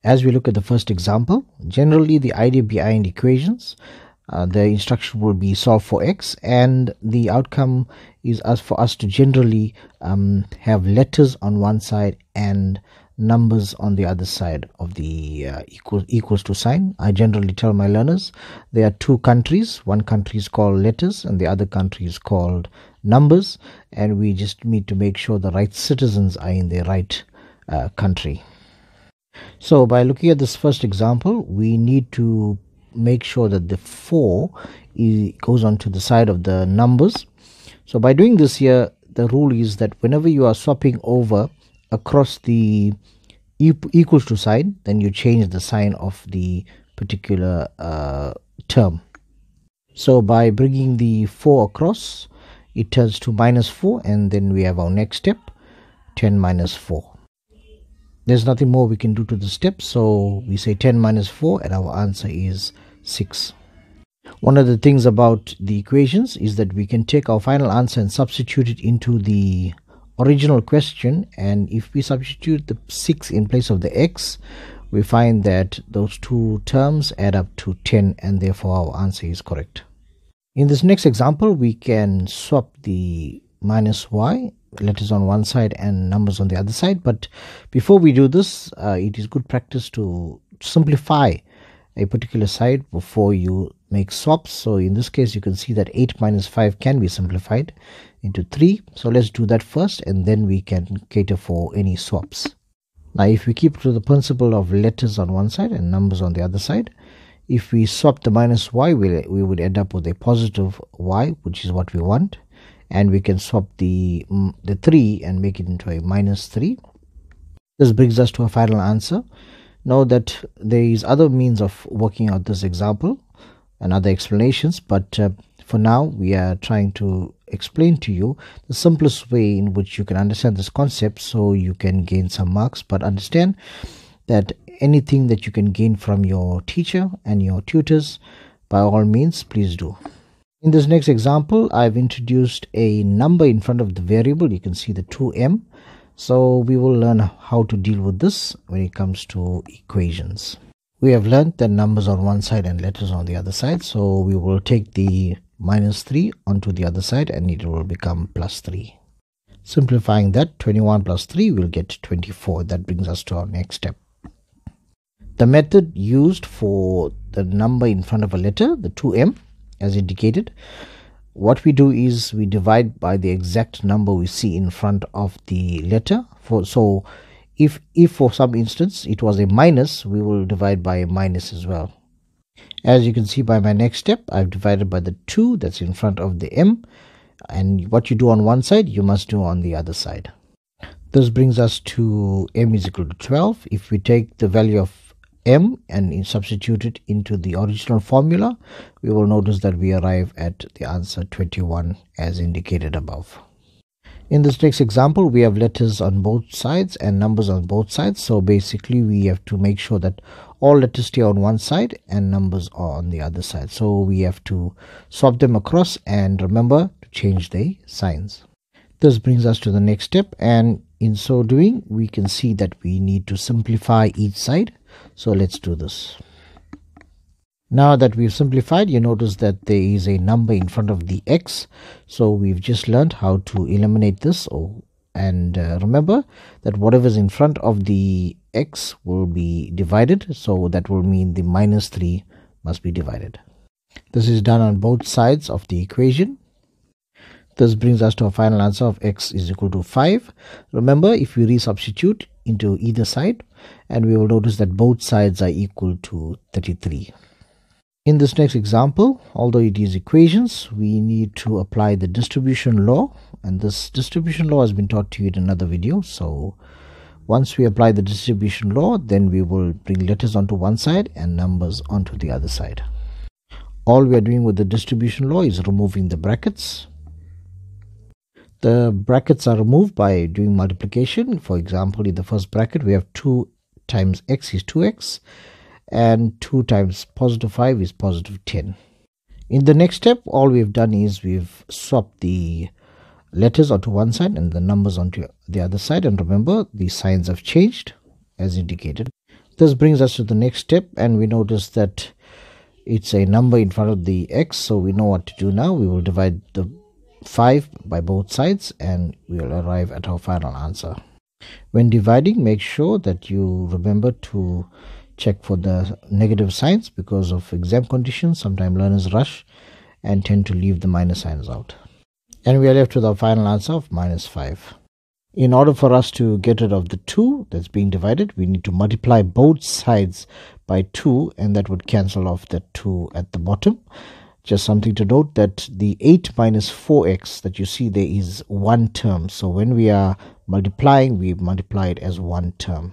As we look at the first example, generally the idea behind equations, the instruction will be solve for x, and the outcome is for us to generally have letters on one side and numbers on the other side of the equals to sign. I generally tell my learners there are two countries. One country is called letters and the other country is called numbers, and we just need to make sure the right citizens are in the right country. So by looking at this first example, we need to make sure that the 4 goes onto the side of the numbers. So by doing this here, the rule is that whenever you are swapping over across the equals to sign, then you change the sign of the particular term. So by bringing the 4 across, it turns to -4, and then we have our next step, 10 minus 4. There's nothing more we can do to the step, so we say 10 minus 4 and our answer is 6. One of the things about the equations is that we can take our final answer and substitute it into the original question, and if we substitute the 6 in place of the x, we find that those two terms add up to 10, and therefore our answer is correct. In this next example, we can swap the minus y, letters on one side and numbers on the other side, but before we do this, it is good practice to simplify a particular side before you make swaps. So in this case, you can see that 8 minus 5 can be simplified into 3. So let's do that first, and then we can cater for any swaps. Now if we keep to the principle of letters on one side and numbers on the other side, if we swap the minus y, we would end up with a positive y, which is what we want, and we can swap the 3 and make it into a -3. This brings us to a final answer. Know that there is other means of working out this example and other explanations, but for now we are trying to explain to you the simplest way in which you can understand this concept so you can gain some marks. But understand that anything that you can gain from your teacher and your tutors, by all means, please do. In this next example, I've introduced a number in front of the variable. You can see the 2m. So we will learn how to deal with this when it comes to equations. We have learned that numbers on one side and letters on the other side. So we will take the -3 onto the other side and it will become +3. Simplifying that, 21 plus 3 will get 24. That brings us to our next step. The method used for the number in front of a letter, the 2m, as indicated, what we do is we divide by the exact number we see in front of the letter. So if for some instance it was a minus, we will divide by a minus as well. As you can see by my next step, I've divided by the 2 that's in front of the m, and what you do on one side, you must do on the other side. This brings us to m is equal to 12. If we take the value of m and substitute it into the original formula, we will notice that we arrive at the answer 21 as indicated above. In this next example, we have letters on both sides and numbers on both sides. So basically we have to make sure that all letters stay on one side and numbers are on the other side. So we have to swap them across and remember to change the signs. This brings us to the next step, and in so doing we can see that we need to simplify each side. So let's do this. Now that we've simplified, you notice that there is a number in front of the x. So we've just learned how to eliminate this. And remember that whatever is in front of the x will be divided. So that will mean the -3 must be divided. This is done on both sides of the equation. This brings us to a final answer of x is equal to 5. Remember, if we resubstitute into either side, and we will notice that both sides are equal to 33. In this next example, although it is equations, we need to apply the distribution law, and this distribution law has been taught to you in another video. So once we apply the distribution law, then we will bring letters onto one side and numbers onto the other side. All we are doing with the distribution law is removing the brackets. The brackets are removed by doing multiplication. For example, in the first bracket, we have 2 times x is 2x, and 2 times positive 5 is positive 10. In the next step, all we've done is we've swapped the letters onto one side and the numbers onto the other side. And remember, the signs have changed as indicated. This brings us to the next step, and we notice that it's a number in front of the x, so we know what to do now. We will divide the 5 by both sides and we will arrive at our final answer. When dividing, make sure that you remember to check for the negative signs because of exam conditions. Sometimes learners rush and tend to leave the minus signs out. And we are left with our final answer of minus 5. In order for us to get rid of the 2 that's being divided, we need to multiply both sides by 2, and that would cancel off that 2 at the bottom. Just something to note that the 8 minus 4x that you see there is one term. So when we are multiplying, we multiply it as one term.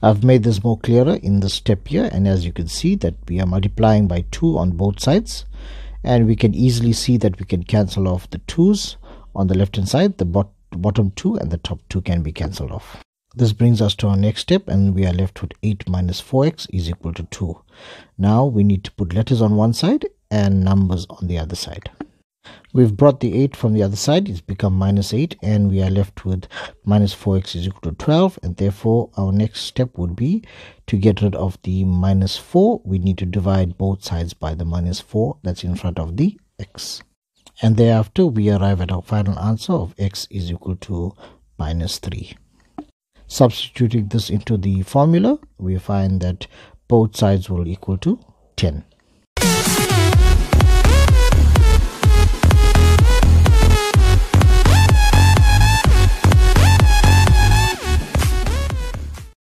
I've made this more clearer in the step here, and as you can see that we are multiplying by 2 on both sides, and we can easily see that we can cancel off the 2's on the left hand side. The bottom 2 and the top 2 can be cancelled off. This brings us to our next step, and we are left with 8 minus 4x is equal to 2. Now we need to put letters on one side and numbers on the other side. We've brought the 8 from the other side, it's become minus 8, and we are left with minus 4x is equal to 12, and therefore our next step would be to get rid of the minus 4. We need to divide both sides by the minus 4 that's in front of the x. And thereafter we arrive at our final answer of x is equal to minus 3. Substituting this into the formula, we find that both sides will equal to 10.